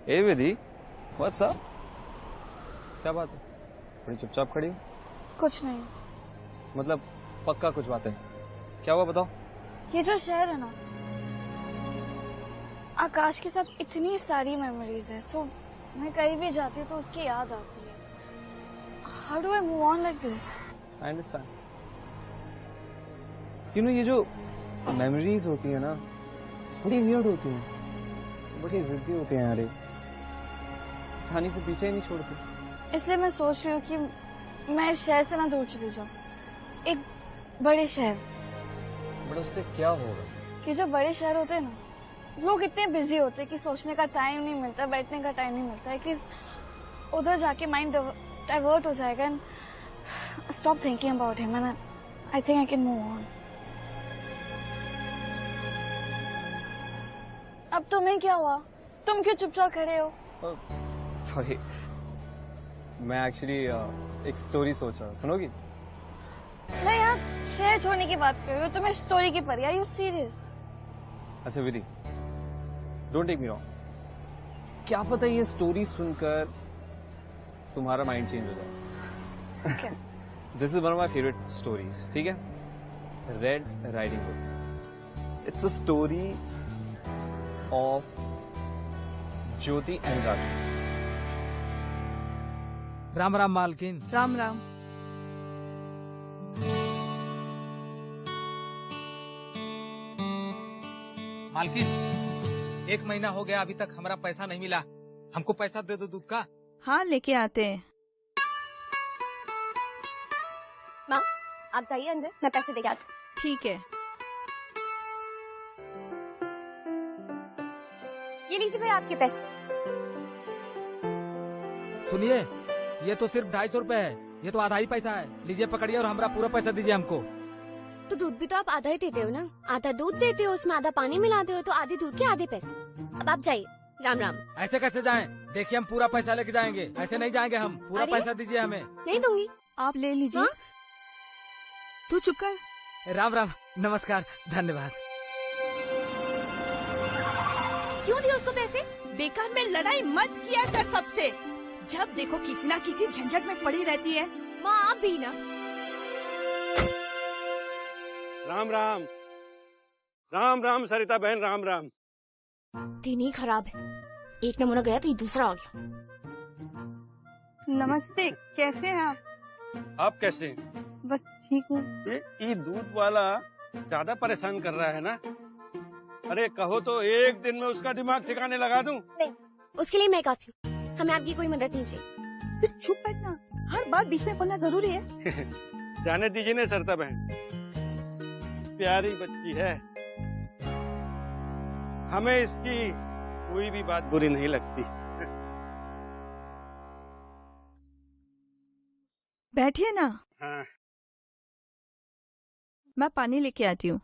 ए विधि, what's up? क्या बात है? बड़ी चुपचाप खड़ी हो। कुछ नहीं। मतलब पक्का कुछ बात है? क्या हुआ बताओ। ये जो शहर है ना, आकाश के साथ इतनी सारी मेमोरीज है, सो मैं कहीं भी जाती हूँ तो उसकी याद आती है। How do I move on like this? I understand. You know, ये जो मेमोरीज होती है ना, बड़ी वियर्ड होती हैं, बड़ी जिद्दी होती हैं यार, आसानी से पीछे ही नहीं छोड़ती। इसलिए मैं सोच रही हूँ कि मैं इस शहर से ना दूर चली जाऊँ, एक बड़े शहर। बट उससे क्या होगा? कि जो बड़े शहर होते हैं ना, लोग इतने बिजी होते हैं कि सोचने का टाइम नहीं मिलता, बैठने का टाइम नहीं मिलता। एटलीस्ट उधर जाके माइंड डाइवर्ट हो जाएगा and stop thinking about him and I think I can move on. अब तुम्हें क्या हुआ? तुम क्यों चुपचाप खड़े हो? सॉरी, मैं एक्चुअली एक स्टोरी सोच रहा हूँ, सुनोगी? मैं यहाँ शहर छोड़ने की बात कर रही हूँ, तुम्हें स्टोरी की परी। Are you serious? अच्छा Vidhi, don't take me wrong, क्या पता ये स्टोरी सुनकर तुम्हारा माइंड चेंज हो जाए। This is one of my favourite stories, ठीक है? Red riding hood. It's a story of Jyoti and Raju. Ram Ram मालकिन। राम राम। मालकिन, 1 महीना हो गया, अभी तक हमारा पैसा नहीं मिला। हमको पैसा दे दो दूध का। हाँ, लेके आते हैं। माँ, आप जाइए अंदर, मैं पैसे देके आती हूँ। ठीक है। ये लीजिए भाई आपके पैसे। सुनिए, ये तो सिर्फ 250 रुपए है, ये तो आधा ही पैसा है। लीजिए पकड़िए और हमारा पूरा पैसा दीजिए हमको। तो दूध भी तो आप आधा ही देते हो ना, आधा दूध देते हो, उसमें आधा पानी मिलाते हो, तो आधे दूध के आधे पैसे। अब आप जाइए। राम राम। ऐसे कैसे जाएं? देखिए हम पूरा पैसा लेके जाएंगे, ऐसे नहीं जाएंगे हम। पूरा अरे? पैसा दीजिए हमें। नहीं दूंगी। आप ले लीजिए। हाँ? तू चुप कर। राम राम, नमस्कार, धन्यवाद। क्यों दिए उसको पैसे? बेकार में लड़ाई मत किया कर सबसे। जब देखो किसी ना किसी झंझट में पड़ी रहती है। माँ आप भी ना। राम राम। राम राम सरिता बहन, राम राम। दिन ही खराब है, एक नमूना गया तो ये दूसरा आ गया। नमस्ते, कैसे हैं आप? आप कैसे हैं? बस ठीक हूँ। ये दूध वाला ज्यादा परेशान कर रहा है ना? अरे कहो तो एक दिन में उसका दिमाग ठिकाने लगा दूं। नहीं, उसके लिए मैं काफी हूँ, हमें आपकी कोई मदद नहीं चाहिए। तो चुप बैठना, हर बार बीच में बोलना जरूरी है। जाने दीजिए ना सरिता बहन, प्यारी बच्ची है, हमें इसकी कोई भी बात बुरी नहीं लगती। बैठिए ना। हाँ। मैं पानी लेके आती हूँ।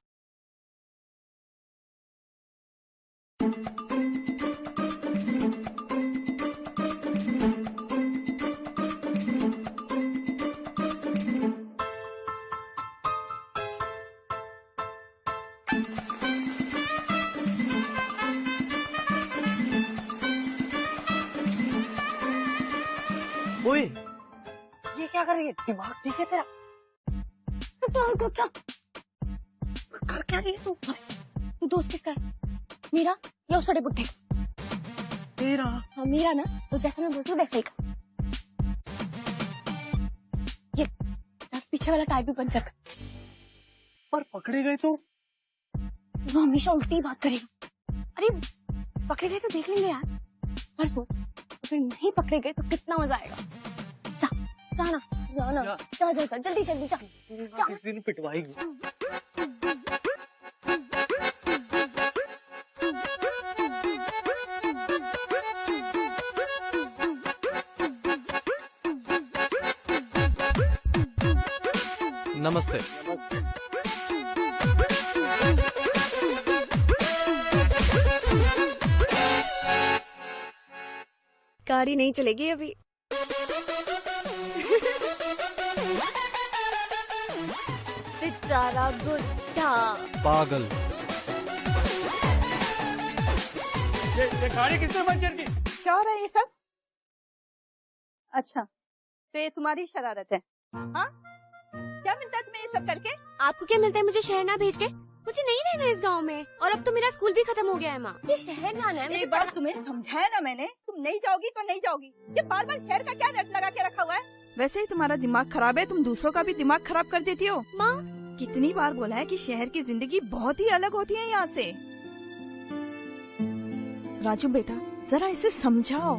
ओए, ये क्या कर रही है? दिमाग ठीक है तेरा? क्या कर क्या रही है तू? तू दोस्त किसका है? मेरा या उस बड़े बुड्ढे का? तेरा। हाँ मेरा ना, तो जैसा मैं बोलती हूँ वैसा ही कर। ये पीछे वाला टायर भी पंचर कर। पर पकड़े गए तो? वो हमेशा उल्टी बात करेगा। अरे पकड़े गए तो देख लेंगे यार, पर सोच अगर नहीं पकड़े गए तो कितना मजा आएगा। जा जाना जाना, जा जा जा, जल्दी जल्दी जा। किस दिन पिटवाएगी? नमस्ते। गाड़ी नहीं चलेगी अभी। बेचारा बुड्ढा पागल। ये गाड़ी किसने पंचर की? श्योर है ये सब? अच्छा, तो ये तुम्हारी शरारत है? हाँ, क्या मिलता है तुम्हें ये सब करके? आपको क्या मिलता है मुझे शहर ना भेज के? मुझे नहीं रहना इस गांव में, और अब तो मेरा स्कूल भी खत्म हो गया है माँ। मुझे शहर जाना है। एक बार तुम्हें समझाया ना मैंने, तुम नहीं जाओगी तो नहीं जाओगी। ये बार बार शहर का क्या रट लगा के रखा हुआ है? वैसे ही तुम्हारा दिमाग खराब है, तुम दूसरों का भी दिमाग खराब कर देती हो। माँ, कितनी बार बोला है कि शहर की जिंदगी बहुत ही अलग होती है यहाँ से। राजू बेटा, जरा इसे समझाओ।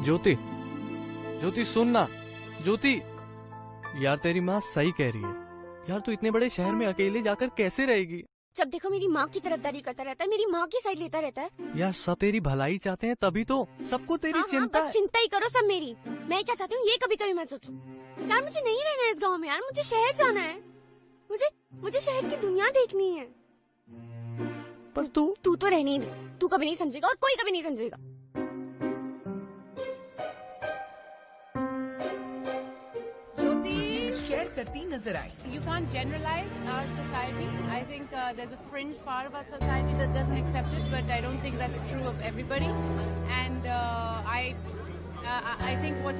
ज्योति, ज्योति सुन ना। ज्योति, यार तेरी माँ सही कह रही है यार, तू इतने बड़े शहर में अकेले जाकर कैसे रहेगी? जब देखो मेरी माँ की तरफदारी करता रहता है, मेरी माँ की साइड लेता रहता है। यार सब तेरी भलाई चाहते हैं, तभी तो सबको तेरी हाँ, चिंता बस है। चिंता ही करो सब मेरी। मैं क्या चाहती हूँ ये कभी कभी मत सोचो। यार मुझे नहीं रहना है इस गांव में, यार मुझे शहर जाना है। मुझे शहर की दुनिया देखनी है। पर तू तो रहनी ही नहीं, तू कभी नहीं समझेगा और कोई कभी नहीं समझेगा। शेयर करती नजर आई। You can't generalize our society. I think there's a fringe part of our society that doesn't accept it, but I don't think that's true of everybody. And I think what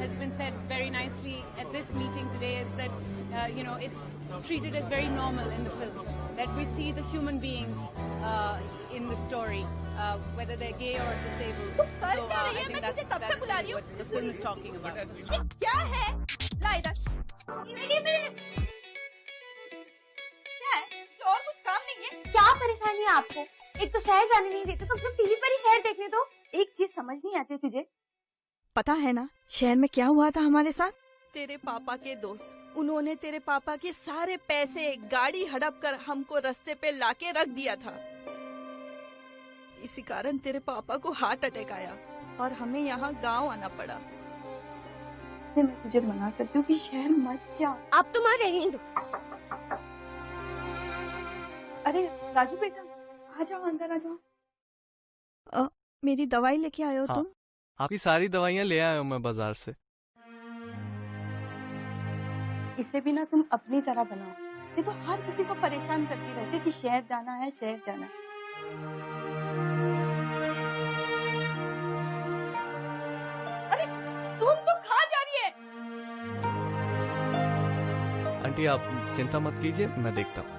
has been said very nicely at this meeting today is that it's treated as very normal in the film, that we see the human beings in the story, whether they're gay or disabled. So I think that's what the film is talking about. क्या है? ला इधर। क्या है? और कुछ काम नहीं है? क्या परेशानी है आपको? एक तो शहर जाने नहीं देते, तो फिर टीवी पर ही शहर देखने दो। एक चीज समझ नहीं आती तुझे? पता है ना शहर में क्या हुआ था हमारे साथ? तेरे पापा के दोस्त, उन्होंने तेरे पापा के सारे पैसे गाड़ी हड़प कर हमको रास्ते पे लाके रख दिया था। इसी कारण तेरे पापा को हार्ट अटैक आया और हमें यहाँ गांव आना पड़ा। इसलिए मैं तुझे मना करती हूँ कि शहर मत जा। आप तो माँ रहने दो। अरे राजू बेटा, आ जाओ, अंदर आ जाओ। मेरी दवाई लेके आए हो हाँ, तुम? आपकी सारी दवाइयाँ ले आया हूँ मैं बाजार से। इसे भी ना तुम अपनी तरह बनाओ। ये तो हर किसी को परेशान करती रहती कि शहर जाना है, शहर जाना है। अरे सुन, तो कहाँ जा रही है? आंटी आप चिंता मत कीजिए, मैं देखता हूँ।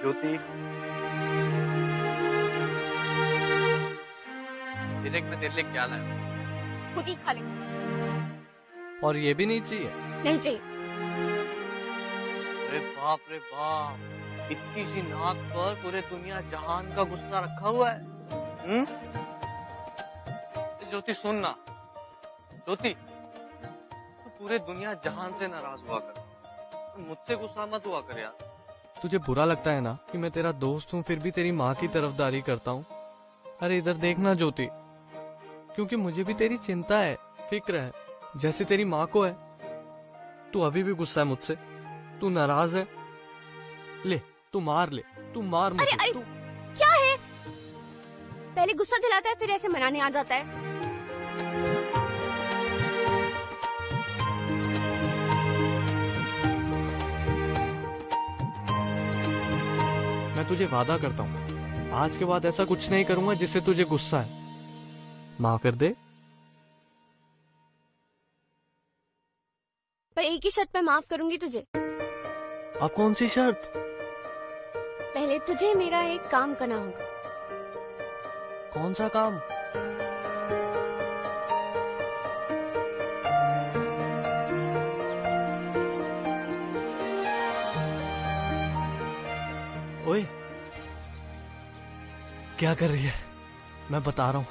ज्योति, ये देख मैं तेरे लिए क्या लाया हूं। खुद ही खा ले। और ये भी नहीं चाहिए? नहीं चाहिए। अरे बाप रे बाप, इतनी सी नाक पर पूरे दुनिया जहान का गुस्सा रखा हुआ है। ज्योति सुन ना, ज्योति तू पूरे दुनिया जहान से नाराज हुआ कर, मुझसे गुस्सा मत हुआ कर यार। तुझे बुरा लगता है ना कि मैं तेरा दोस्त हूँ फिर भी तेरी माँ की तरफदारी करता हूँ? अरे इधर देखना ज्योति, क्योंकि मुझे भी तेरी चिंता है, फिक्र है, जैसे तेरी माँ को है। तू अभी भी गुस्सा है मुझसे, तू नाराज है। ले तू मार मुझे। अरे तू क्या है? पहले गुस्सा दिलाता है फिर ऐसे मनाने आ जाता है। मैं तुझे वादा करता हूँ आज के बाद ऐसा कुछ नहीं करूंगा जिससे तुझे गुस्सा है। माफ कर दे। पर एक ही शर्त पे माफ करूंगी तुझे। अब कौन सी शर्त? पहले तुझे मेरा एक काम करना होगा। कौन सा काम? ओए क्या कर रही है? मैं बता रहा हूँ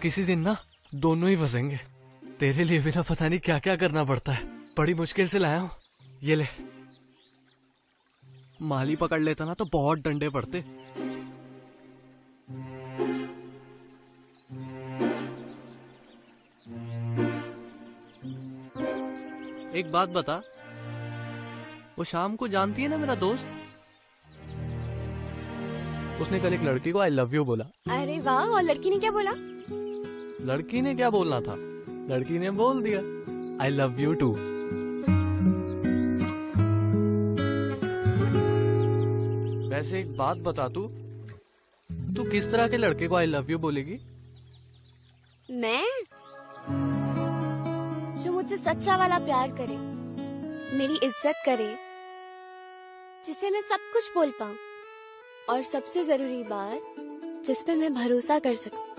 किसी दिन ना दोनों ही फंसेंगे। तेरे लिए भी ना पता नहीं क्या क्या करना पड़ता है, बड़ी मुश्किल से लाया हूँ। ये ले, माली पकड़ लेता ना तो बहुत डंडे पड़ते। एक बात बता, वो शाम को जानती है ना मेरा दोस्त? उसने कल एक लड़की को आई लव यू बोला। अरे वाह, और लड़की ने क्या बोला? लड़की ने क्या बोलना था, लड़की ने बोल दिया आई लव यू टू। वैसे एक बात बता, तू किस तरह के लड़के को आई लव यू बोलेगी? मैं जो मुझसे सच्चा वाला प्यार करे, मेरी इज्जत करे, जिसे मैं सब कुछ बोल पाऊं, और सबसे जरूरी बात, जिस पे मैं भरोसा कर सकूं।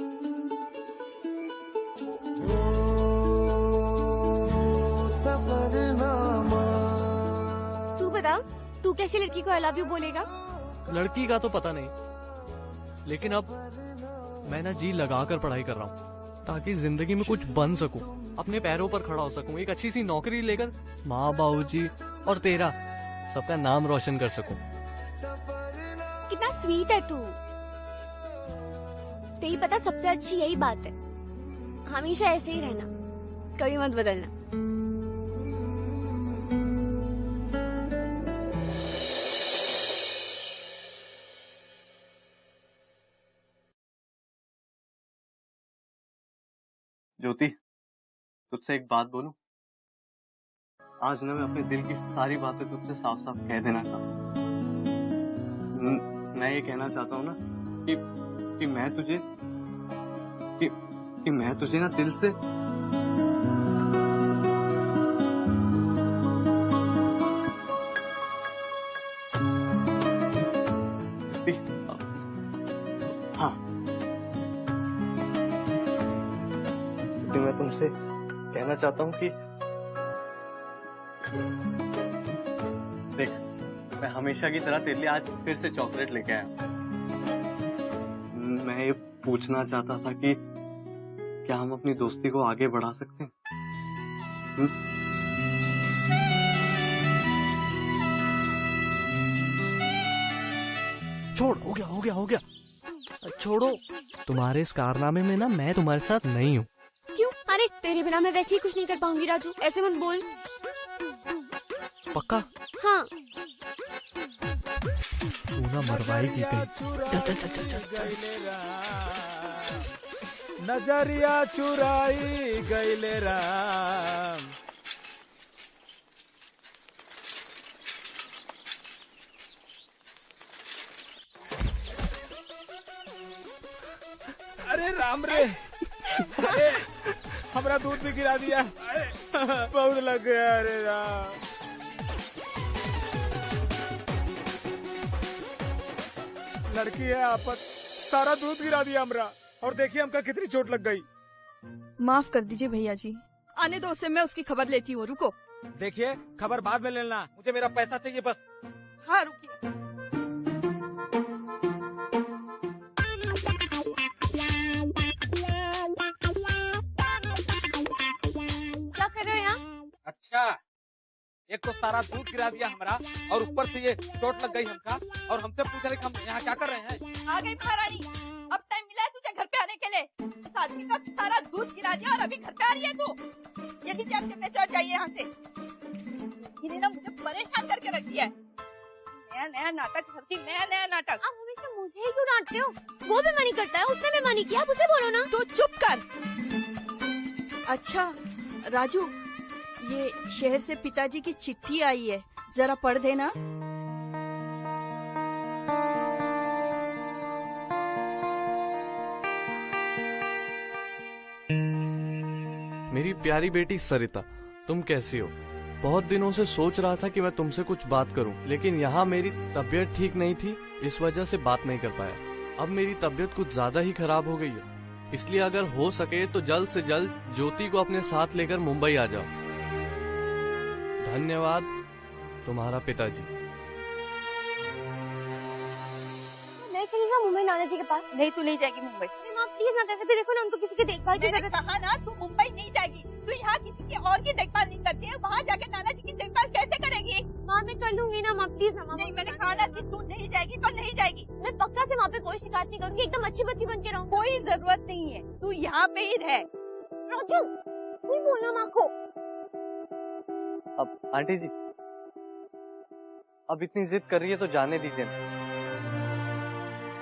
तू बता, तू कैसी लड़की को आई लव यू बोलेगा? लड़की का तो पता नहीं, लेकिन अब मैं ना जी लगाकर पढ़ाई कर रहा हूँ ताकि जिंदगी में कुछ बन सकूं, अपने पैरों पर खड़ा हो सकूं, एक अच्छी सी नौकरी लेकर माँ बाबूजी और तेरा सबका नाम रोशन कर सकूं। कितना स्वीट है तू। तेरी पता सबसे अच्छी यही बात है, हमेशा ऐसे ही रहना, कभी मत बदलना। ज्योति, तुझसे एक बात बोलूं? आज ना मैं अपने दिल की सारी बातें तुझसे साफ साफ कह देना चाहता हूँ। मैं ये कहना चाहता हूँ ना कि मैं तुझे कि मैं तुझे ना दिल से हाँ, मैं तुमसे कहना चाहता हूँ कि देख, मैं हमेशा की तरह तेरे लिए आज फिर से चॉकलेट लेके आया। मैं ये पूछना चाहता था कि क्या हम अपनी दोस्ती को आगे बढ़ा सकते हैं? छोड़, हो गया। छोड़ो, तुम्हारे इस कारनामे में ना मैं तुम्हारे साथ नहीं हूँ। क्यों? अरे तेरे बिना मैं वैसे ही कुछ नहीं कर पाऊंगी राजू, ऐसे मत बोल। पक्का? हाँ। तू ना मरवाई की कहीं। चल। नजरिया चुराई गईले राम। अरे राम रे, अरे हमारा दूध भी गिरा दिया, बहुत लग गया। अरे राम, लड़की है आपत, सारा दूध गिरा दिया हमरा, और देखिए हमका कितनी चोट लग गई। माफ कर दीजिए भैया जी, आने दो उसे, मैं उसकी खबर लेती हूँ। रुको। देखिए खबर बाद में लेना, मुझे मेरा पैसा चाहिए बस। हाँ रुकिए। क्या कर रहे हो यहाँ? अच्छा, एक तो सारा दूध गिरा दिया हमारा, और ऊपर से ये चोट लग गई हमका, और हमसे पूछ रहे कि हम यहाँ क्या कर रहे हैं। आ गई महारानी, अब टाइम मिला है तुझे घर पे आने के लिए। शादी का सारा दूध गिरा दिया और अभी घर पे आ रही है तू। ये लीजिए आपके पैसे और जाइए यहाँ से। इन्हें ना मुझे परेशान करके रख दिया है। नया नाटक करती, नया नाटक। आप हमेशा मुझे ही क्यों डांटते हो? वो भी मनी करता है, उसने भी मनी किया, आप उसे बोलो ना। तू चुप कर। अच्छा राजू, ये शहर से पिताजी की चिट्ठी आई है, जरा पढ़ देना। मेरी प्यारी बेटी सरिता, तुम कैसी हो? बहुत दिनों से सोच रहा था कि मैं तुमसे कुछ बात करूं, लेकिन यहाँ मेरी तबीयत ठीक नहीं थी, इस वजह से बात नहीं कर पाया। अब मेरी तबीयत कुछ ज्यादा ही खराब हो गई है, इसलिए अगर हो सके तो जल्द से जल्द ज्योति को अपने साथ लेकर मुंबई आ जाओ। धन्यवाद, तुम्हारा पिताजी। मैं चली जाऊँ मुंबई नाना जी के पास? नहीं, तू नहीं जाएगी मुंबई। माँ प्लीज मत ऐसे, देखो ना उनको किसी की देखभाल की मैंने कहा ना, तू मुंबई नहीं जाएगी। तू यहाँ किसी की और की देखभाल नहीं करती है, वहाँ जाके नाना जी की देखभाल कैसे करेगी? माँ मैं कर लूंगी ना माँ, प्लीज ना माँ। नहीं, मैंने कहा ना कि तू नहीं जाएगी तो नहीं जाएगी। मैं पक्का से वहाँ पे कोई शिकायत नहीं करूंगी, एकदम अच्छी बच्ची बन के रहूंगी। कोई जरूरत नहीं है, तू यहाँ पे ही रह। राजू कोई बोलना माँ को। अब आंटी जी, अब इतनी जिद कर रही है तो जाने दीजिए।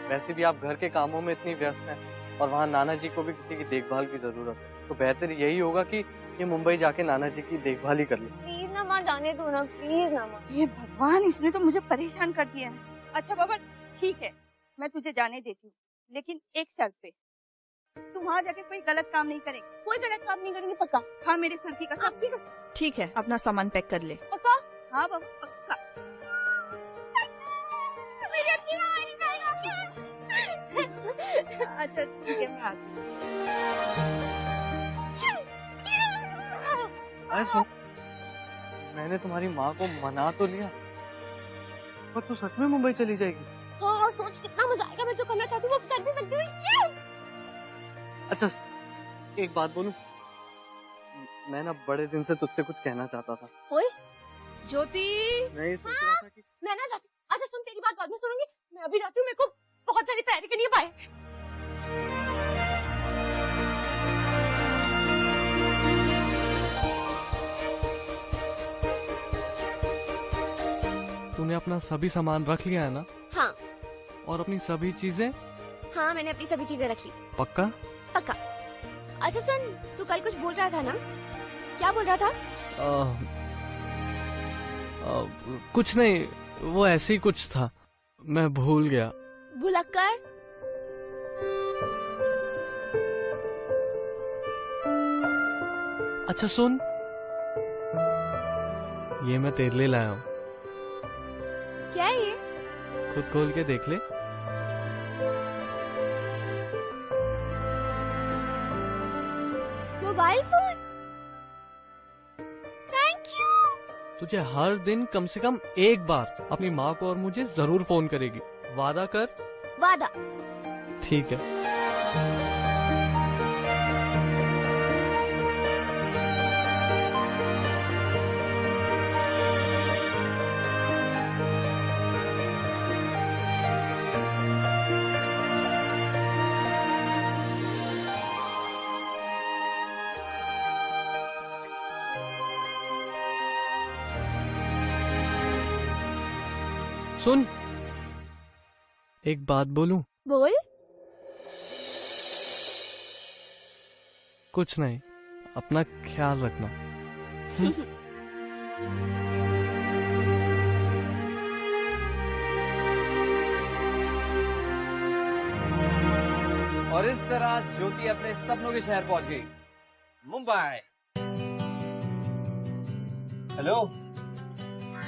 वैसे भी आप घर के कामों में इतनी व्यस्त हैं और वहाँ नाना जी को भी किसी की देखभाल की जरूरत है, तो बेहतर यही होगा कि ये मुंबई जाके नाना जी की देखभाल ही कर ले। प्लीज ना माँ, जाने दो ना, प्लीज ना माँ। ये भगवान, इसने तो मुझे परेशान कर दिया है। अच्छा बाबा ठीक है, मैं तुझे जाने देती हूँ, लेकिन एक शर्त पे, तू वहाँ जाके कोई गलत काम नहीं करेगी। कोई गलत काम नहीं करूंगी, पक्का। हाँ मेरे सर की कसम। आपकी कसम? ठीक है, अपना सामान पैक कर ले। पक्का? हाँ बाबा पक्का। मेरी अच्छी माँ, मेरी बहन। अच्छा ठीक है, मैं आती हूँ। अरे सुन, मैंने तुम्हारी माँ को मना तो लिया, पर तू सच में मुंबई चली जाएगी? हाँ, सोच कितना मजा आएगा। मैं जो करना चाहती हूँ वो कर भी सकती हूँ। Yes! अच्छा एक बात बोलूं, मैं ना बड़े दिन से तुझसे कुछ कहना चाहता था। ओए ज्योति, मैं सोच रहा था कि मैं ना जाती हूँ। अच्छा सुन, तेरी बात बाद में सुनूंगी। मैं अभी जाती हूँ, मेरे को बहुत सारी तैयारी करनी है। बाय। तूने अपना सभी सामान रख लिया है ना? हाँ और अपनी सभी चीजें? हाँ, मैंने अपनी सभी चीजें रख ली। पक्का? पक्का। अच्छा सुन, तू कल कुछ बोल रहा था ना? क्या बोल रहा था? कुछ नहीं, वो ऐसे ही कुछ था, मैं भूल गया। भुलक्कर। अच्छा सुन, ये मैं तेरे लिए लाया हूँ, क्या है ये? खुद खोल के देख ले। Mobile phone. Thank you. तुझे हर दिन कम से कम एक बार अपनी माँ को और मुझे जरूर फोन करेगी, वादा कर। वादा। ठीक है। सुन, एक बात बोलूं? बोल। कुछ नहीं, अपना ख्याल रखना। और इस तरह ज्योति अपने सपनों के शहर पहुंच गई, मुंबई। हेलो,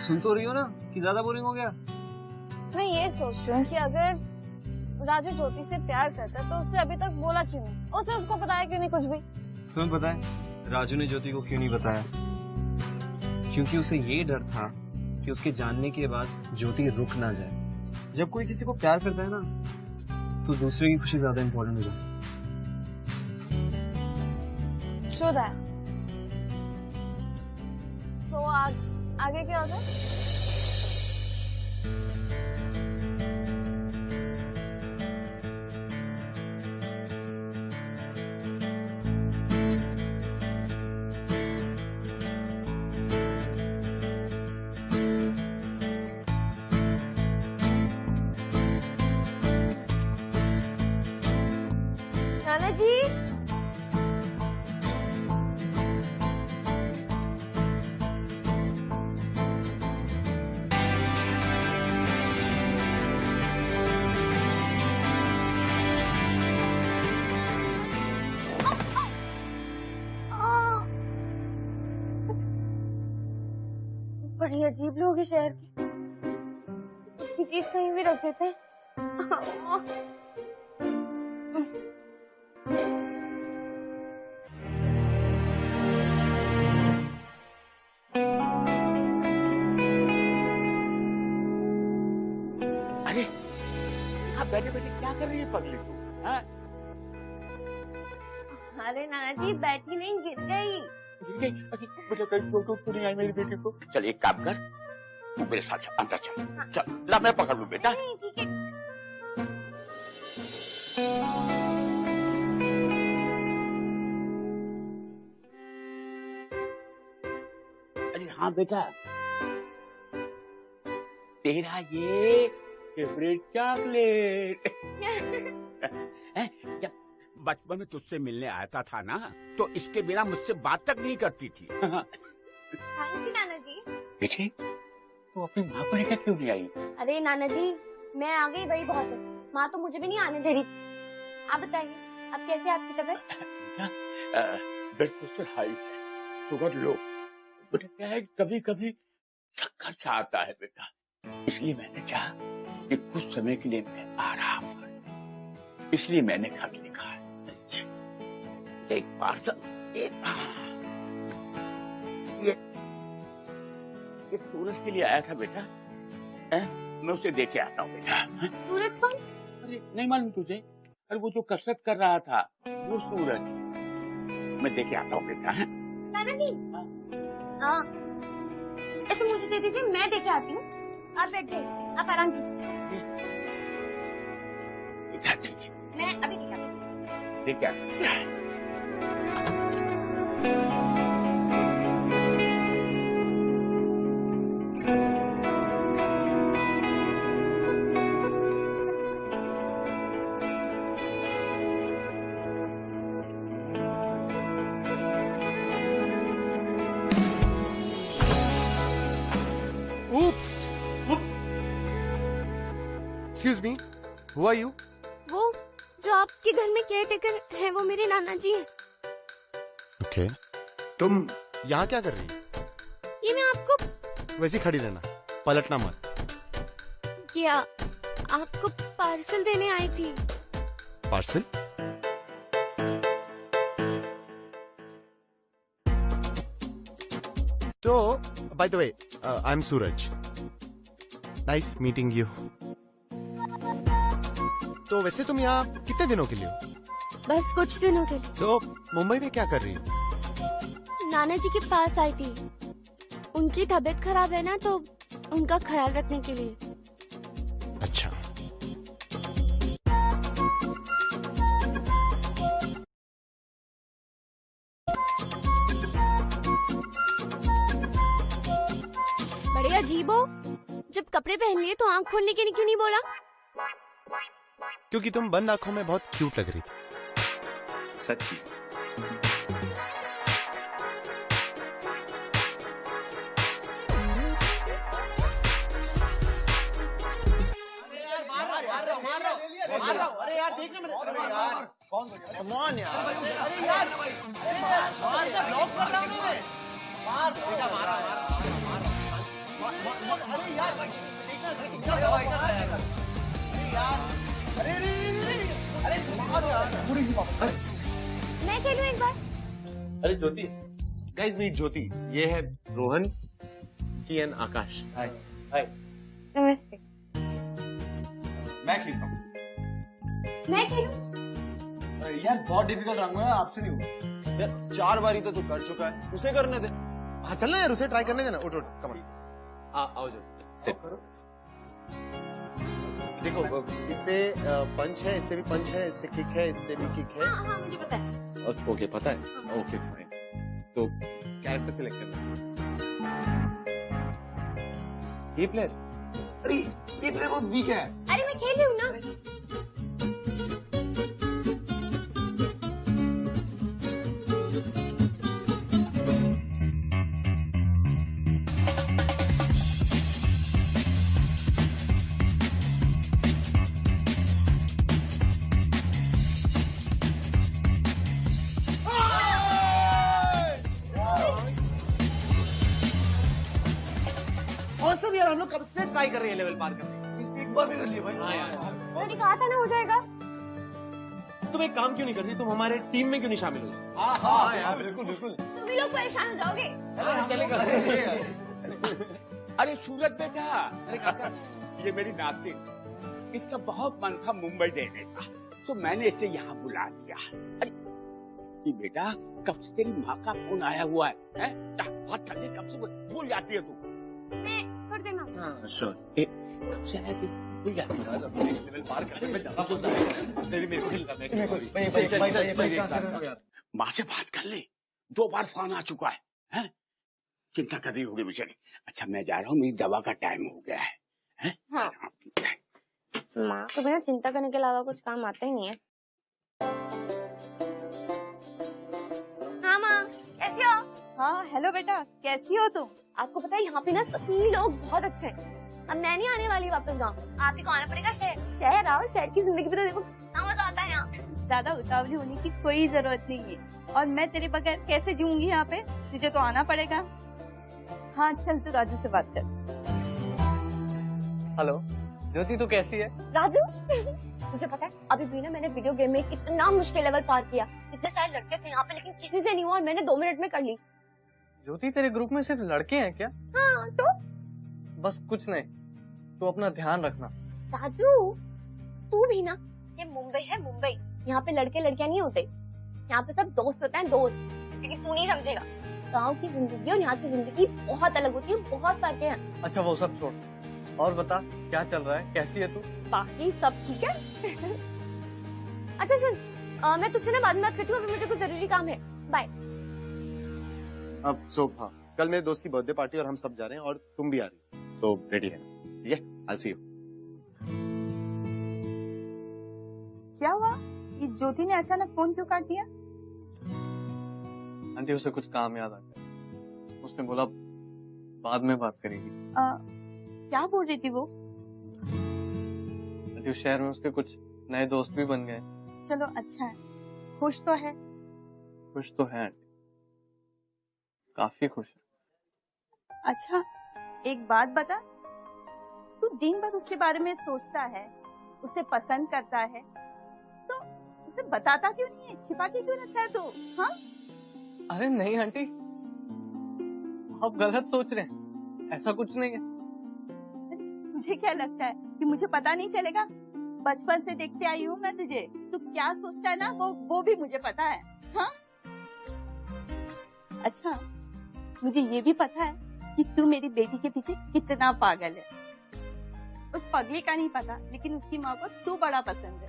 सुन तो रही हो ना कि ज्यादा बोरिंग हो गया? मैं ये सोच रही हूँ कि अगर राजू ज्योति से प्यार करता तो उससे अभी तक बोला क्यों नहीं? उसने उसको बताया क्यों नहीं कुछ भी? तुम्हें पता है राजू ने ज्योति को क्यों नहीं बताया? क्योंकि उसे ये डर था कि उसके जानने के बाद ज्योति रुक ना जाए। जब कोई किसी को प्यार करता है ना, तो दूसरे की खुशी ज्यादा इम्पोर्टेंट हो जाती है। True that. So आगे क्या होगा? नाना जी। बड़ी अजीब लोग हैं शहर के, कुछ भी चीज कहीं भी रख देते हैं। अरे यहाँ बैठे बैठे क्या कर रही है पगली तू? हाँ? अरे नाना जी, बैठी नहीं, गिर गई। गिर गई? अरे बेटा कहीं चोट वोट तो नहीं आई मेरी बेटी को? चल एक काम कर, तू मेरे साथ चल, अंदर चल। चल ला, मैं पकड़ लूं बेटा। ठीक है। अरे हाँ बेटा, तेरा ये फेवरेट चॉकलेट। बचपन में तुझसे मिलने आता था ना, तो इसके बिना मुझसे बात तक नहीं करती थी। थैंक यू नाना जी। बेटे, तू अपनी माँ को लेकर क्यों नहीं आई? अरे नाना जी, मैं आ गई वही बहुत है। माँ तो मुझे भी नहीं आने दे रही। आप बताइए, अब कैसे है आपकी तबीयत? ब्लड प्रेशर हाई है, शुगर लो। बेटा क्या है, कभी कभी चक्कर सा आता है बेटा, इसलिए मैंने चाहा कि कुछ समय के लिए मैं आराम कर, इसलिए मैंने खत लिखा है। एक पार्सल, ये सूरज के लिए आया था बेटा, मैं उसे देके आता हूँ बेटा। सूरज कौन? अरे नहीं मालूम तुझे? अरे वो जो कसरत कर रहा था, वो सूरज। मैं देके आता हूँ बेटा। नाना जी, हाँ, ऐसे मुझे दे दीजिए, मैं देके आती हूँ। आप बैठ जाइए, आप आराम कीजिए। मैं अभी देके आती हूँ। देके आता हूँ। Oops! Excuse me, who are you? वो जो आपके घर में केयर टेकर है, वो मेरे नाना जी हैं। Okay. तुम यहाँ क्या कर रही हो? ये मैं आपको वैसे ही खड़ी रहना, पलटना मत। क्या आपको पार्सल देने आई थी? पार्सल? तो by the way, I'm Suraj. Nice meeting you. तो वैसे तुम यहाँ कितने दिनों के लिए हो? बस कुछ दिनों के लिए। So मुंबई में क्या कर रही हो? नाना जी के पास आई थी। उनकी तबीयत खराब है ना, तो उनका ख्याल रखने के लिए। अच्छा। बड़े अजीब हो, जब कपड़े पहन लिए तो आंख खोलने के लिए क्यों नहीं बोला? क्योंकि तुम बंद आंखों में बहुत क्यूट लग रही थी। सच्ची। अरे यार देखने में, अरे यार कौन कौन यार, अरे यार मार के ब्लॉक कर रहा हूँ मैं। मार बेटा, मारा अरे यार देखना यार, अरे अरे मार यार, पूरी सी बात। मैं खेलूं एक बार? अरे ज्योति, गाइस मीट ज्योति, ये है रोहन, कियन, आकाश। हाय हाय। नमस्ते। मैं खेलता हूँ। मैं खेलूं? यार बहुत डिफिकल्ट रंग है, आपसे नहीं होगा। यार 4 बारी तो तू कर चुका है, उसे करने दे। हाँ चलना यार, उसे ट्राई करने देना। उठ उठ, कम ऑन। आओ जाओ, सेट करो। देखो इससे पंच है, इससे भी पंच है, इससे किक है, इससे भी किक है। हाँ मुझे पता है। ओके पता है, ओके फाइन। तो कैरेक्टर सिलेक्ट करना। ये प्लेयर, अरे ये प्लेयर बहुत वीक है। अरे मैं खेल रही हूँ ना। और सब यार हम लोग कब से ट्राई कर रहे हैं लेवल पार करने, एक बार भी कर लिए भाई। हाँ यार, मैंने कहा था ना हो जाएगा। तुम एक काम क्यों नहीं करती, तुम हमारे टीम में क्यों नहीं शामिल हुई? हाँ हाँ यार, बिल्कुल बिल्कुल। तुम भी लोग परेशान हो जाओगे। चलेगा। अरे सूरज बेटा, अरे काका, ये मेरी नातिन, इसका बहुत मन था मुंबई देने का, तो मैंने इसे यहाँ बुला लिया। अरे ये बेटा, कब से तेरी माँ का फोन आया हुआ है? बात करने कब से भूल जाती है तू? मैं थोड़ी देर में। हाँ श्योर। कब से आया थी? भूल जाती है। नेक्स्ट लेवल पार करने में ज्यादा सोचता है। मेरे को खेलना है। माँ से बात कर ले, 2 बार फोन आ चुका है, हैं? चिंता कर रही होगी बेचारी। अच्छा मैं जा रहा हूँ, मेरी दवा का टाइम हो गया है, हैं? हाँ। माँ को बिना चिंता करने के अलावा कुछ काम आता ही नहीं है। हाँ हेलो बेटा, कैसी हो तुम? आपको पता है यहाँ पे ना सभी लोग बहुत अच्छे हैं। अब मैं नहीं आने वाली वापस गाँव, आप ही को आना पड़ेगा शहर। शहर आओ, शहर की जिंदगी भी तो देखो कितना मजा आता है यहाँ। ज्यादा उतावली होने की कोई जरूरत नहीं है, और मैं तेरे बगैर कैसे जीऊंगी यहाँ पे? तुझे तो आना पड़ेगा। हाँ चल, तू राजू से बात कर। हेलो ज्योति, तू कैसी है? राजू तुझे पता है अभी भी ना मैंने वीडियो गेम में कितना मुश्किल लेवल पार किया। इतने सारे लड़के थे यहाँ पे लेकिन किसी से नहीं हुआ और मैंने 2 मिनट में कर ली। ज्योति, तेरे ग्रुप में सिर्फ लड़के हैं क्या? हाँ तो बस कुछ नहीं, तू अपना ध्यान रखना। राजू तू भी ना, ये मुंबई है मुंबई, यहाँ पे लड़के लड़कियां नहीं होते, यहाँ पे सब दोस्त होते हैं दोस्त। लेकिन तू नहीं समझेगा, गाँव की जिंदगी और यहाँ की जिंदगी बहुत अलग होती है, बहुत फर्क है। अच्छा वो सब छोड़, और बता क्या चल रहा है, कैसी है तू? बाकी सब ठीक है। अच्छा सुन, मैं तुझसे ना बाद में बात करती हूँ, अभी मुझे कुछ जरूरी काम है। बाय। अब सो हाँ, कल मेरे दोस्त की बर्थडे पार्टी और हम सब जा रहे हैं और तुम भी आ रही हो, सो रेडी है? ठीक है, आई सी यू। क्या हुआ? ये ज्योति ने अचानक फोन क्यों काट दिया? आंटी उसे कुछ काम याद आ गया, उसने बोला बाद में बात करेगी। क्या बोल रही थी वो? आंटी उस शहर में उसके कुछ नए दोस्त भी बन गए। चलो अच्छा है, खुश तो है। खुश तो है आंटी, काफी खुश है। अच्छा एक बात बता, तू दिन भर उसके बारे में सोचता है, उसे पसंद करता है, तो उसे बताता क्यों नहीं है, छिपा के क्यों रखता है तू? हाँ? अरे नहीं आंटी, आप गलत सोच रहे हैं, ऐसा कुछ नहीं है। मुझे क्या लगता है कि मुझे पता नहीं चलेगा? बचपन से देखते आई हूँ मैं तुझे, तू क्या सोचता है ना वो भी मुझे पता है। हाँ? अच्छा मुझे ये भी पता है कि तू मेरी बेटी के पीछे कितना पागल है। उस पगली का नहीं पता, लेकिन उसकी माँ को तू बड़ा पसंद है।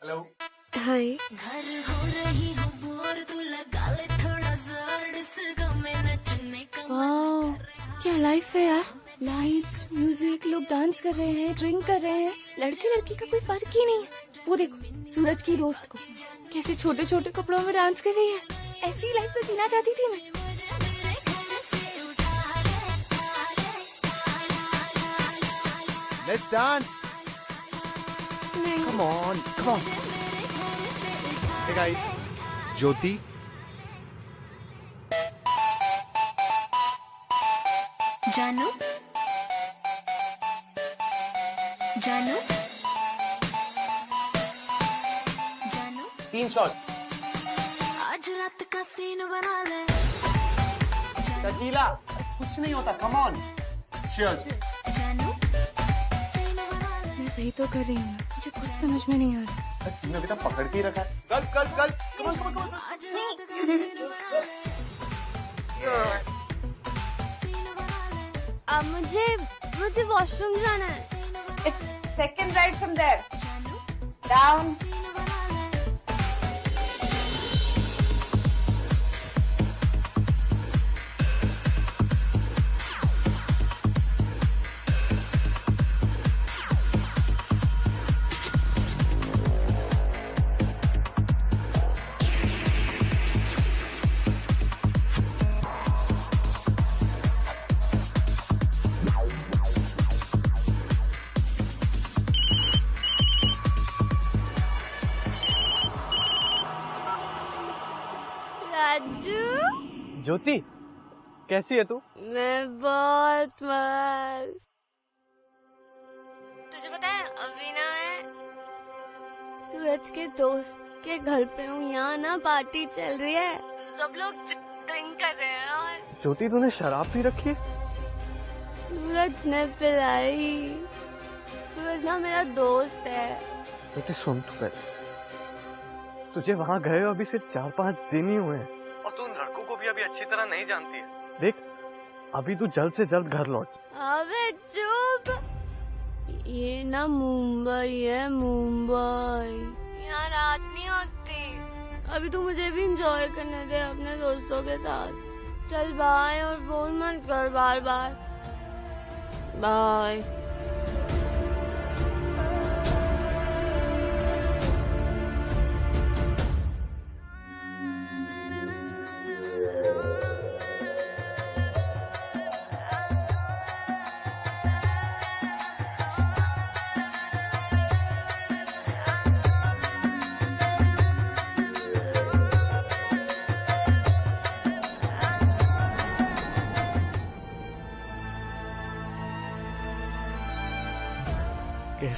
Hello hi. घर हो रही हूँ बोर, तू लगा ले थोड़ा जोर, इस गम में नचने का वाह क्या लाइफ है यार, लाइट्स म्यूजिक, लोग डांस कर रहे हैं, ड्रिंक कर रहे हैं, लड़के लड़की का कोई फर्क ही नहीं है। वो देखो सूरज की दोस्त को कैसे छोटे छोटे कपड़ों में डांस कर रही है। ऐसी लाइफ तो जीना चाहती थी मैं। Let's dance. Come on come on. Hey guys, Jyoti जानू जानू जानू 3 शॉट। आज रात का सीन बना ले। टकीला कुछ नहीं होता, कम ऑन। चीयर्स। जानू मैं सही तो कर रही हूँ, मुझे कुछ समझ में नहीं आ रहा। तुमने अभी तक पकड़ के ही रखा है। कल कल कल कम on come on come on. आज रात का सीन बना ले। मुझे वॉशरूम जाना है। It's second right from there. Down. Raju ज्योति कैसी है तू? मैं बहुत मस्त। तुझे पता है अभी ना मैं सूरज के दोस्त के घर पे हूँ, यहाँ ना पार्टी चल रही है, सब लोग ड्रिंक कर रहे हैं। और ज्योति तूने शराब पी रखी है? सूरज ने पिलाई। सूरज ना मेरा दोस्त है। ज्योति सुन तू पहले, तुझे वहाँ गए अभी सिर्फ 4-5 दिन ही हुए हैं और तू लड़कों को भी अभी अच्छी तरह नहीं जानती है। देख अभी तू जल्द से जल्द घर लौट। अबे चुप, ये ना मुंबई है, मुंबई, यहाँ रात नहीं होती। अभी तू मुझे भी एंजॉय करने दे अपने दोस्तों के साथ। चल बाय, और फोन मत कर बार बार। बाय।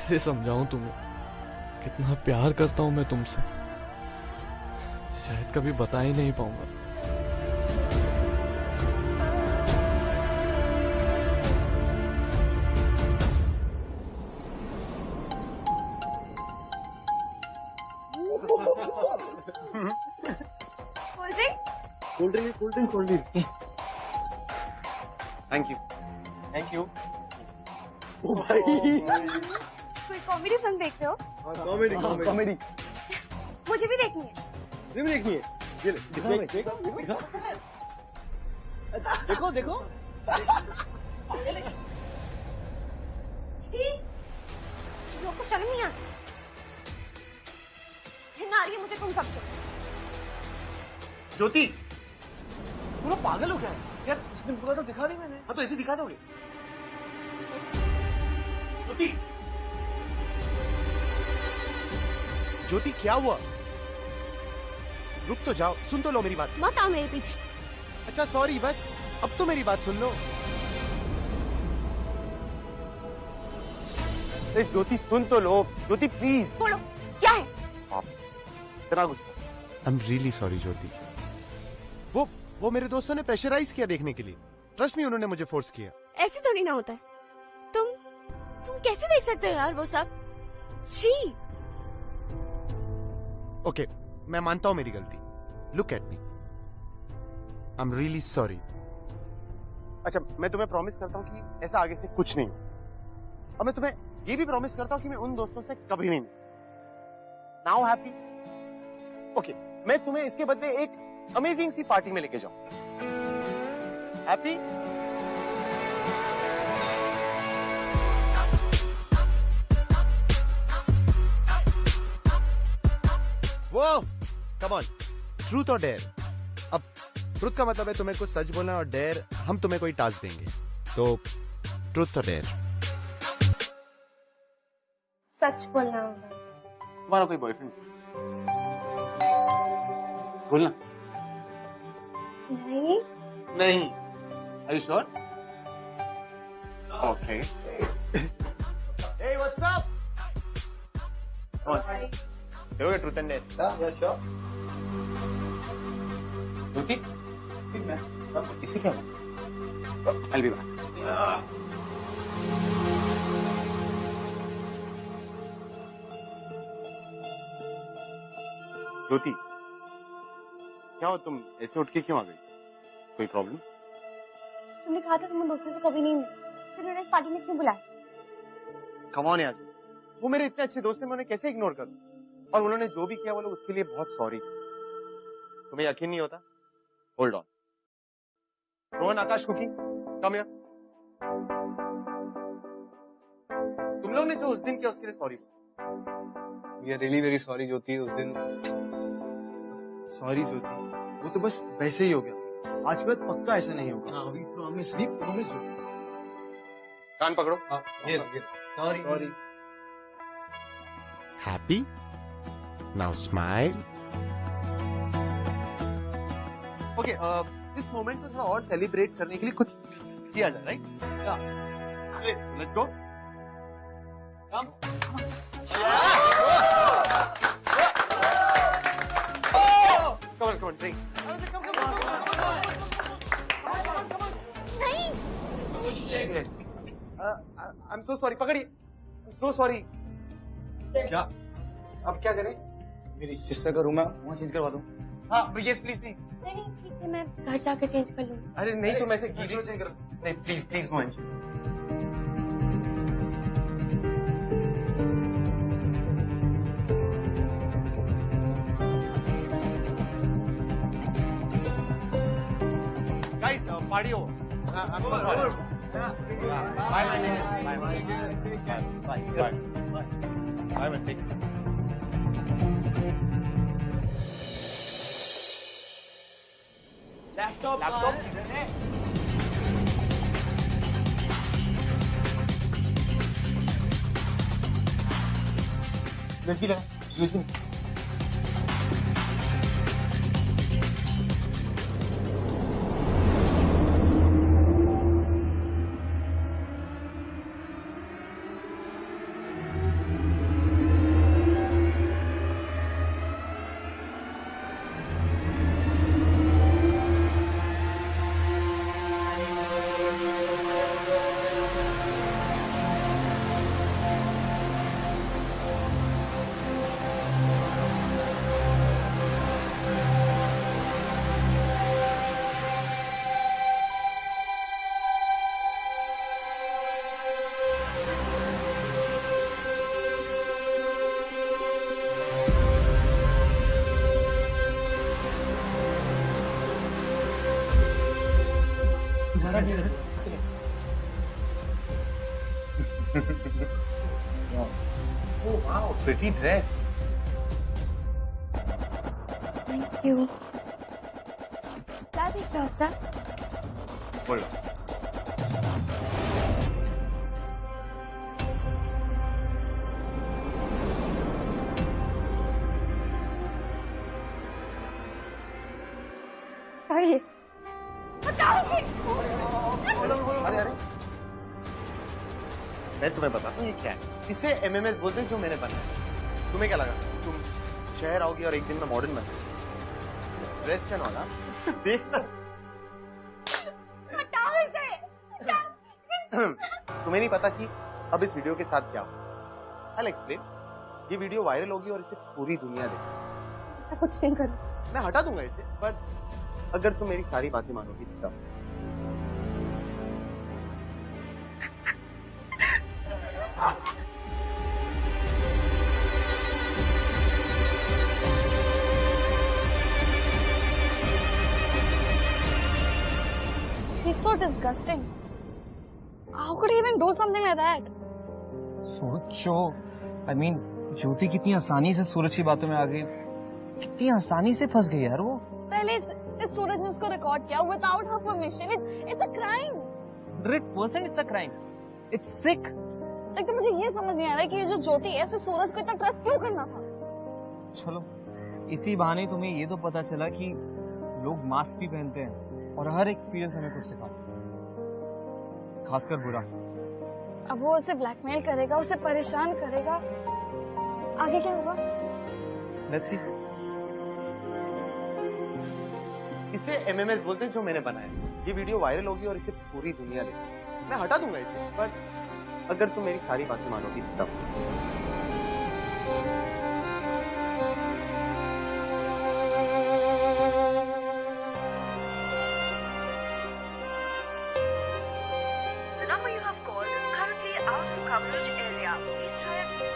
कैसे समझाऊं तुम्हें कितना प्यार करता हूं मैं तुमसे। शायद कभी बता ही नहीं पाऊंगा। कोल्ड ड्रिंक थैंक यू ओ भाई कोई कॉमेडी फिल्म देखते हो? कॉमेडी मुझे भी देखनी है। फिल्म देखनी है। ये ले, देखो छी, लोगों को शर्म नहीं आती। घिन आ रही है मुझे तुम सबसे। ज्योति पूरा पागल हो गया यार, उसने पूरा तो दिखा दी मैंने। हाँ तो ऐसे दिखा दोगे? ज्योति क्या हुआ? रुक तो जाओ, सुन तो लो मेरी बात। मत आओ मेरे पीछे। अच्छा सॉरी, बस अब तो मेरी बात सुन लो। ज्योति सुन तो लो, ज्योति प्लीज। बोलो क्या है? इतना गुस्सा। आई एम रियली सॉरी ज्योति। वो मेरे दोस्तों ने प्रेशराइज किया देखने के लिए। ट्रस्ट मी, उन्होंने मुझे फोर्स किया। ऐसे तो नहीं ना होता है। तुम कैसे देख सकते हो यार वो सब? छी। ओके, मैं मानता हूं मेरी गलती। Look at me, I am really sorry. अच्छा, मैं तुम्हें प्रॉमिस करता हूं कि ऐसा आगे से कुछ नहीं। और मैं तुम्हें ये भी प्रॉमिस करता हूं कि मैं उन दोस्तों से कभी नहीं। Now happy? ओके, मैं तुम्हें इसके बदले एक अमेजिंग सी पार्टी में लेके जाऊं। हैप्पी? वो कम ऑन, ट्रूथ और डेयर। अब ट्रूथ का मतलब है तुम्हें कुछ सच बोलना, और डेयर हम तुम्हें कोई टास्क देंगे। तो ट्रूथ और डेयर। सच बोलना होगा। तुम्हारा कोई बॉयफ्रेंड? बोलना। नहीं। Are you sure? Okay. Hey, what's up? Come on. करोगे truth and dare? Yes, sure. Jyoti, इसे क्या हुआ? I'll be back. ज्योति, क्या हो तुम ऐसे उठ के क्यों आ गई? कोई प्रॉब्लम? तुमने कहा था तुम उन दोस्तों से कभी नहीं मिले, फिर उन्होंने इस पार्टी में क्यों बुलाया? कम ऑन यार, वो मेरे इतने अच्छे दोस्त हैं, मैं उन्हें कैसे इग्नोर करूं? और उन्होंने जो भी किया वो लोग उसके लिए बहुत सॉरी। तुम्हें यकीन नहीं होता? Hold on. Rohan, Akash, Cookie, come here. तुम लोग ने जो उस दिन किया उसके लिए sorry. We are really very sorry Jyoti, उस दिन। सॉरी ज्योति, वो तो बस वैसे ही हो गया। आज के बाद पक्का ऐसा नहीं होगा। हाँ, we promise। कान पकड़ो। Sorry. Happy? Now smile. Okay, इस मोमेंट को थोड़ा और सेलिब्रेट करने के लिए कुछ किया जाए, right? Let's go. Come on, drink. नहीं। I'm so sorry, पकड़िए। I'm so sorry. क्या? अब क्या करें? मेरी सिस्टर का रूम है, वहाँ चेंज करवा दूँ। हाँ, यस प्लीज। नहीं ठीक है, मैं घर जाकर चेंज कर लूंगी। अरे नहीं, तुम ऐसे चेंज कर। नहीं, please go and guys, party over. I'm so sorry. Bye, my name. Bye, man. Take care. Laptop किधर है? USB लगा, USB। Oh wow, pretty dress. Thank you. क्या देख रहे हो सर? बोलो। Guys, अरे अरे, मैं तुम्हें बताता हूँ ये क्या है। इसे MMS बोलते हैं जो मैंने बनाया। तुम्हें क्या लगा तुम शहर आओगी और एक दिन में मॉडर्न बन ड्रेस पहनो ना देखना। तुम्हें नहीं पता कि अब इस वीडियो के साथ क्या हो। I'll explain. ये वीडियो वायरल होगी और इसे पूरी दुनिया देखेगी। मैं कुछ नहीं करूँ। मैं हटा दूंगा इसे, पर अगर तुम मेरी सारी बातें मानोगी तब। He's so disgusting. How could he even do something like that? सोचो, I mean, ज्योति कितनी आसानी से सूरज की बातों में आ गई, कितनी आसानी से फंस गई यार वो। पहले इस सूरज ने उसको रिकॉर्ड किया without her permission. It's a crime. 100% it's a crime. It's sick. लेकिन तो मुझे ये समझ नहीं आ रहा है कि ये जो ज्योति है, इसे सूरज को इतना ट्रस्ट क्यों करना था? चलो, इसी बहाने तुम्हें ये तो पता चला कि लोग मास्क भी पहनते हैं और हर एक्सपीरियंस हमें कुछ सिखाता है, खासकर बुरा। अब वो उसे ब्लैकमेल करेगा, उसे परेशान करेगा, आगे क्या होगा? Let's see. इसे MMS बोलते हैं जो मैंने बनाया। ये वीडियो वायरल होगी और इसे पूरी दुनिया देखेगी। मैं हटा दूंगा इसे, पर अगर तुम मेरी सारी बातें मानोगी तब। The number you have called is currently out of coverage area. Please try again.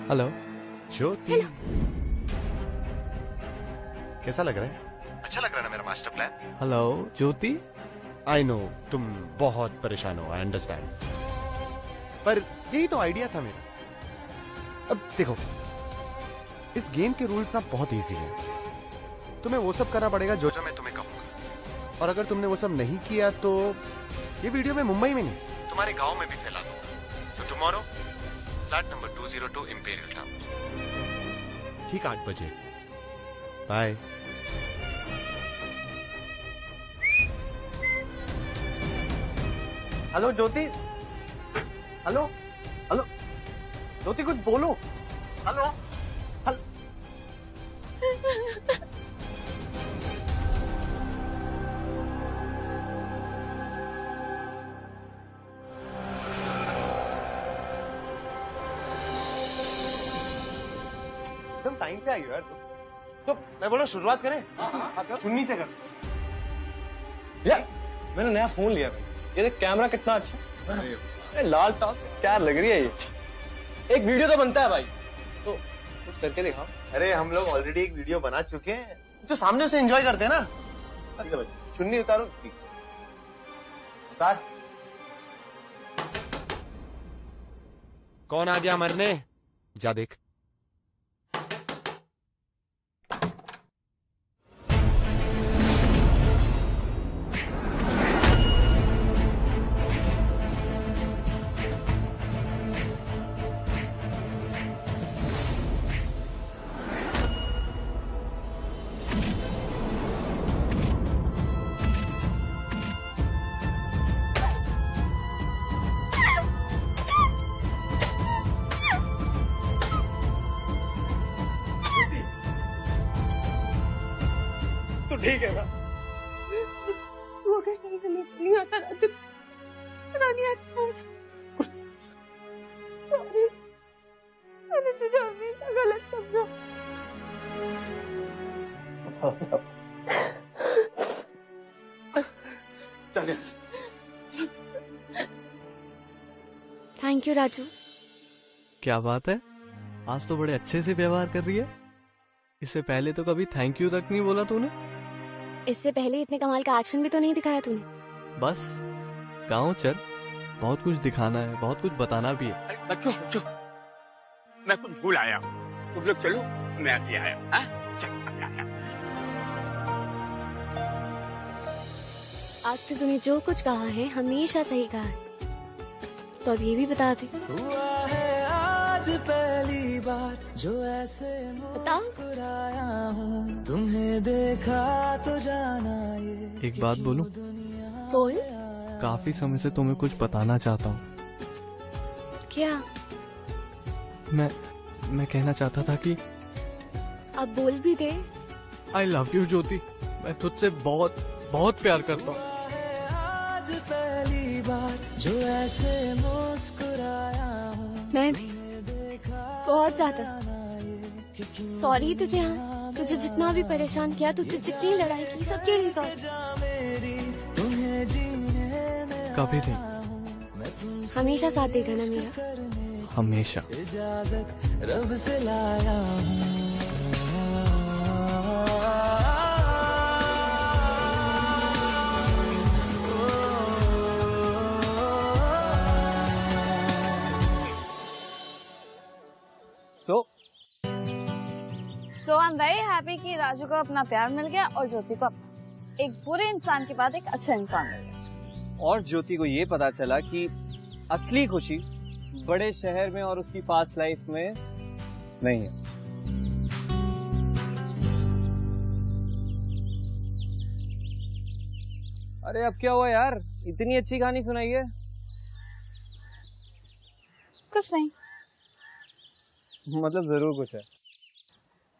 Hello Jyoti, कैसा लग रहा है? अच्छा लग रहा है ना मेरा master plan? Hello Jyoti. I know तुम बहुत परेशान हो, आई अंडरस्टैंड, पर यही तो आइडिया था मेरा। अब देखो, इस गेम के रूल्स ना बहुत इजी हैं। तुम्हें वो सब करना पड़ेगा जो मैं तुम्हें कहूंगा, और अगर तुमने वो सब नहीं किया तो ये वीडियो मैं मुंबई में नहीं तुम्हारे गांव में भी फैला दूंगा। So tomorrow flat number 202 imperial towns, ठीक 8 बजे। बाय। हेलो ज्योति, हेलो हेलो ज्योति, कुछ बोलो। Hello hello. एकदम टाइम पे आई हो यार तुम। तो मैं बोला शुरुआत करें? हाँ, चुन्नी से कर। यार मैंने नया फोन लिया भाई, ये देख कैमरा कितना अच्छा है। अरे लाल टॉप क्या लग रही है ये। एक वीडियो तो बनता है भाई, तो कुछ करके दिखाओ। अरे हम लोग ऑलरेडी एक वीडियो बना चुके हैं, जो सामने से एंजॉय करते हैं ना। अच्छा भाई, चुन्नी उतारो। उतार। कौन आ गया मरने? जा देख। ठीक है ना? वो अगर सही समय पे नहीं आता रानी आता सॉरी, मैंने तुझे हमेशा गलत समझा। Thank you Raju. क्या बात है, आज तो बड़े अच्छे से व्यवहार कर रही है। इससे पहले तो कभी थैंक यू तक नहीं बोला तूने। इससे पहले इतने कमाल का एक्शन भी तो नहीं दिखाया तूने। बस गाँव चल, बहुत कुछ दिखाना है, बहुत कुछ बताना भी है। बच्चों बच्चों, मैं कुछ भूल आया, तुम लोग चलो, मैं अभी आया। हाँ? चल, अभी आया। आज तो तूने जो कुछ कहा है हमेशा सही कहा है, तो अब ये भी बता दे। हुआ है आज पहली बार जो ऐसे मुस्कुराया हूँ, तुम्हें देखा तो जाना ये। एक बात बोलूं? बोल। काफी समय से तुम्हें कुछ बताना चाहता हूँ। क्या? मैं कहना चाहता था कि अब बोल भी दे। आई लव यू ज्योति, मैं तुझसे बहुत बहुत प्यार करता हूँ। आज पहली बार जो ऐसे मुस्कुराया हूँ, मैं भी बहुत ज्यादा। सॉरी तुझे, हाँ तुझे जितना भी परेशान किया, तुझे जितनी लड़ाई की, सबके लिए सॉरी। कभी नहीं, हमेशा साथ देगा ना मेरा? हमेशा। इजाजत रब से लाया हूँ। So I'm very happy कि राजू को अपना प्यार मिल गया और ज्योति को अपना। एक बुरे इंसान के बाद एक अच्छा इंसान मिल गया। और ज्योति को ये पता चला कि असली खुशी बड़े शहर में और उसकी फास्ट लाइफ में नहीं है। अरे अब क्या हुआ यार, इतनी अच्छी कहानी सुनाई है। कुछ नहीं, मतलब जरूर कुछ है।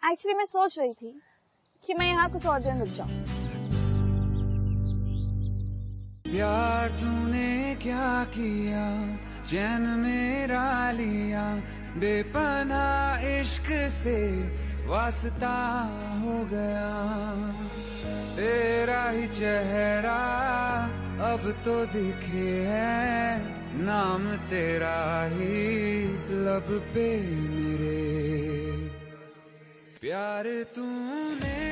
एक्चुअली मैं सोच रही थी कि मैं यहाँ कुछ और दिन रुक जाऊँ। प्यार तूने क्या किया, चैन मेरा लिया, बेपनाह इश्क से वास्ता हो गया। तेरा ही चेहरा अब तो दिखे है, नाम तेरा ही लब पे मेरे। प्यार तूने